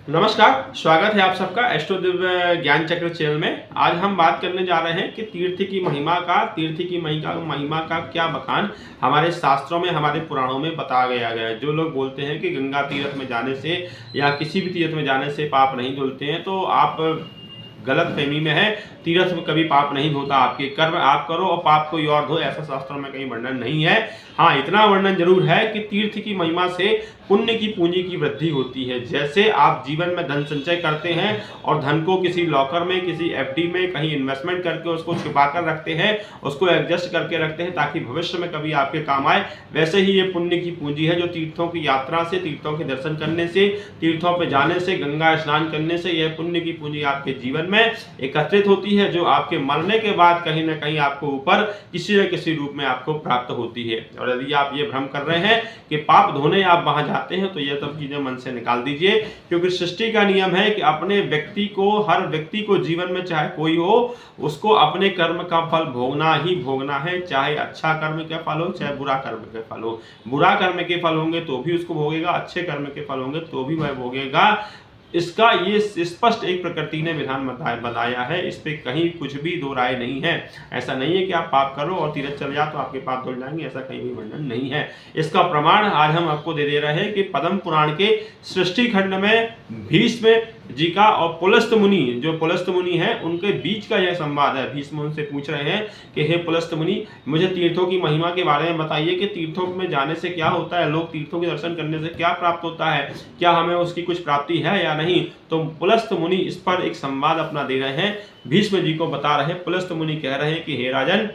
नमस्कार, स्वागत है आप सबका एस्ट्रो दिव्य ज्ञान चक्र चैनल में। आज हम बात करने जा रहे हैं कि तीर्थ की महिमा का क्या बखान हमारे शास्त्रों में, हमारे पुराणों में बताया गया है। जो लोग बोलते हैं कि गंगा तीर्थ में जाने से या किसी भी तीर्थ में जाने से पाप नहीं धुलते हैं, तो आप गलत फहमी में है। तीर्थ में कभी पाप नहीं धोता, आपके कर्म आप करो और पाप कोई और धो, ऐसा शास्त्रों में कहीं वर्णन नहीं है। हाँ, इतना वर्णन जरूर है कि तीर्थ की महिमा से पुण्य की पूंजी की वृद्धि होती है। जैसे आप जीवन में धन संचय करते हैं और धन को किसी लॉकर में, किसी एफडी में कहीं इन्वेस्टमेंट करके उसको छुपा कर रखते हैं, उसको एडजस्ट करके रखते हैं ताकि भविष्य में कभी आपके काम आए, वैसे ही ये पुण्य की पूंजी है जो तीर्थों की यात्रा से, तीर्थों के दर्शन करने से, तीर्थों पर जाने से, गंगा स्नान करने से यह पुण्य की पूंजी आपके जीवन में एकत्रित होती है, जो आपके मरने के बाद कहीं ना कहीं आपको ऊपर किसी न किसी रूप में आपको प्राप्त होती है। और यदि आप ये भ्रम कर रहे हैं कि पाप धोने आप वहां जाते हैं, तो यह सब चीजें मन से निकाल दीजिए, क्योंकि सृष्टि का नियम है कि अपने व्यक्ति को, हर व्यक्ति को जीवन में चाहे कोई हो, उसको अपने कर्म का फल भोगना ही भोगना है। चाहे अच्छा कर्म का फल हो, चाहे बुरा कर्म के फल हो। बुरा कर्म के फल होंगे तो भी उसको भोगेगा, अच्छे कर्म के फल होंगे तो भी वह भोगेगा। इसका ये स्पष्ट एक प्रकृति ने विधान बताया है, इस पे कहीं कुछ भी दो राय नहीं है। ऐसा नहीं है कि आप पाप करो और तीरथ चले जाओ तो आपके पाप धुल जाएंगे, ऐसा कहीं भी वर्णन नहीं है। इसका प्रमाण आज हम आपको दे रहे हैं कि पद्म पुराण के सृष्टि खंड में भीष्म जी का और पुलस्त मुनि, जो पुलस्त मुनि है, उनके बीच का यह संवाद है। भीष्म उनसे पूछ रहे हैं कि हे पुलस्त मुनि, मुझे तीर्थों की महिमा के बारे में बताइए कि तीर्थों में जाने से क्या होता है, लोग तीर्थों के दर्शन करने से क्या प्राप्त होता है, क्या हमें उसकी कुछ प्राप्ति है या नहीं। तो पुलस्त मुनि इस पर एक संवाद अपना दे रहे हैं, भीष्म जी को बता रहे हैं। पुलस्त मुनि कह रहे हैं कि हे राजन,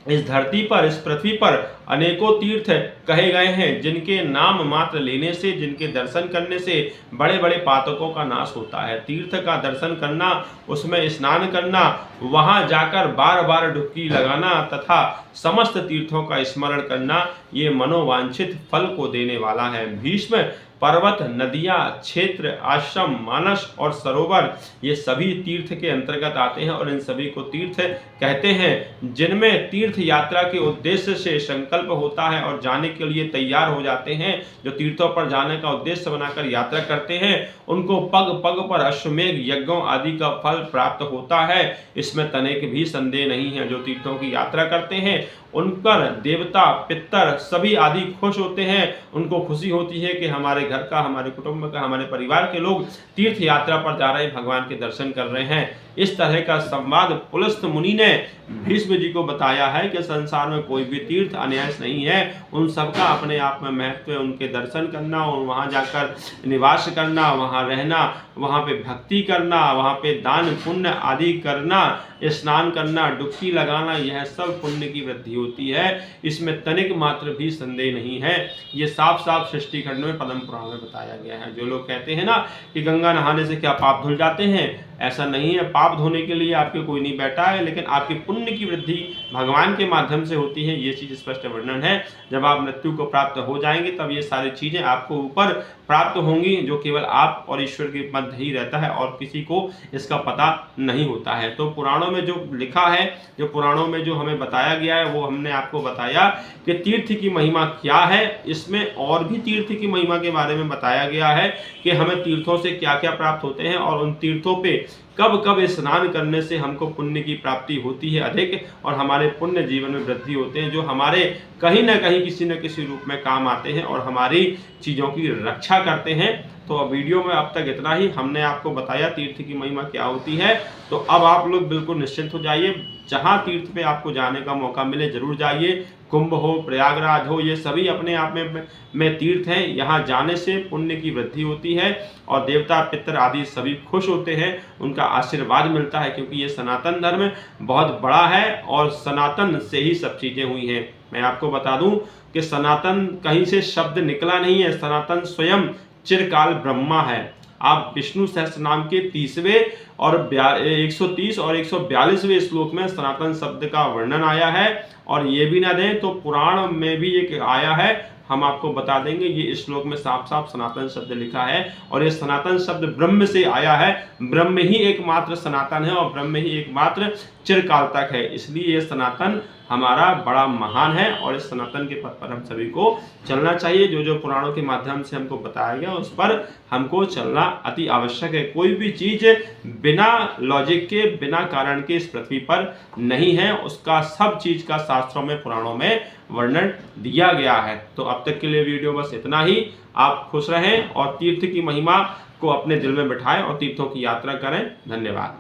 इस धरती पर, इस पृथ्वी पर अनेकों तीर्थ कहे गए हैं, जिनके नाम मात्र लेने से, जिनके दर्शन करने से बड़े बड़े पातकों का नाश होता है। तीर्थ का दर्शन करना, उसमें स्नान करना, वहां जाकर बार बार डुबकी लगाना तथा समस्त तीर्थों का स्मरण करना, ये मनोवांछित फल को देने वाला है। भीष्म, पर्वत, नदियां, क्षेत्र, आश्रम, मानस और सरोवर, ये सभी तीर्थ के अंतर्गत आते हैं और इन सभी को तीर्थ कहते हैं। जिनमें तीर्थ यात्रा के उद्देश्य से संकल्प होता है और जाने के लिए तैयार हो जाते हैं, जो तीर्थों पर जाने का उद्देश्य बनाकर यात्रा करते हैं, उनको पग पग पर अश्वमेघ यज्ञों आदि का फल प्राप्त होता है। इसमें तनिक भी संदेह नहीं है। जो तीर्थों की यात्रा करते हैं उन पर देवता, पितर सभी आदि खुश होते हैं। उनको खुशी होती है कि हमारे घर का, हमारे कुटुंब का, हमारे परिवार के लोग तीर्थ यात्रा पर जा रहे हैं, भगवान के दर्शन कर रहे हैं। इस तरह का संवाद पुलस्त मुनि ने भीष्म जी को बताया है कि संसार में कोई भी तीर्थ अनायास नहीं है, उन सबका अपने आप में महत्व है। उनके दर्शन करना और वहां जाकर निवास करना, वहां रहना, वहां पे भक्ति करना, वहां पे दान पुण्य आदि करना, स्नान करना, डुबकी लगाना, यह सब पुण्य की वृद्धि होती है। इसमें तनिक मात्र भी संदेह नहीं है। ये साफ साफ सृष्टि खंड में पद्म पुराण में बताया गया है। जो लोग कहते हैं ना कि गंगा नहाने से क्या पाप धुल जाते हैं, ऐसा नहीं है। पाप धोने के लिए आपके कोई नहीं बैठा है, लेकिन आपके पुण्य की वृद्धि भगवान के माध्यम से होती है। ये चीज स्पष्ट वर्णन है। जब आप मृत्यु को प्राप्त हो जाएंगे तब ये सारी चीजें आपको ऊपर प्राप्त होंगी, जो केवल आप और ईश्वर के मध्य ही रहता है और किसी को इसका पता नहीं होता है। तो पुराणों में जो लिखा है, जो पुराणों में जो हमें बताया गया है, वो हमने आपको बताया कि तीर्थ की महिमा क्या है। इसमें और भी तीर्थ की महिमा के बारे में बताया गया है कि हमें तीर्थों से क्या क्या प्राप्त होते हैं और उन तीर्थों पे कब कब स्नान करने से हमको पुण्य की प्राप्ति होती है अधिक, और हमारे पुण्य जीवन में वृद्धि होते हैं, जो हमारे कहीं ना कहीं किसी न किसी रूप में काम आते हैं और हमारी चीज़ों की रक्षा करते हैं। तो वीडियो में अब तक इतना ही। हमने आपको बताया तीर्थ की महिमा क्या होती है। तो अब आप लोग बिल्कुल निश्चिंत हो जाइए। जहाँ तीर्थ पे आपको जाने का मौका मिले जरूर जाइए। कुंभ हो, प्रयागराज हो, ये सभी अपने आप में तीर्थ हैं। यहाँ जाने से पुण्य की वृद्धि होती है और देवता, पितर आदि सभी खुश होते हैं, उनका आशीर्वाद मिलता है, क्योंकि ये सनातन धर्म बहुत बड़ा है और सनातन से ही सब चीज़ें हुई हैं। मैं आपको बता दूं कि सनातन कहीं से शब्द निकला नहीं है। सनातन स्वयं चिरकाल ब्रह्मा है। आप विष्णु सहस्त्र नाम के 30वें और 130 और 142वें श्लोक में सनातन शब्द का वर्णन आया है। और ये भी ना दें तो पुराण में भी एक आया है, हम आपको बता देंगे। ये इस श्लोक में साफ साफ सनातन शब्द लिखा है और ये सनातन शब्द ब्रह्म से आया है। ब्रह्म ही एकमात्र सनातन है और ब्रह्म ही एकमात्र चिरकाल तक है, इसलिए ये सनातन हमारा बड़ा महान है और इस सनातन के पथ पर हम सभी को चलना चाहिए। जो जो पुराणों के माध्यम से हमको बताया गया उस पर हमको चलना अति आवश्यक है। कोई भी चीज बिना लॉजिक के, बिना कारण के इस पृथ्वी पर नहीं है, उसका सब चीज का शास्त्रों में, पुराणों में वर्णन दिया गया है। तो अब तक के लिए वीडियो बस इतना ही। आप खुश रहें और तीर्थ की महिमा को अपने दिल में बिठाएं और तीर्थों की यात्रा करें। धन्यवाद।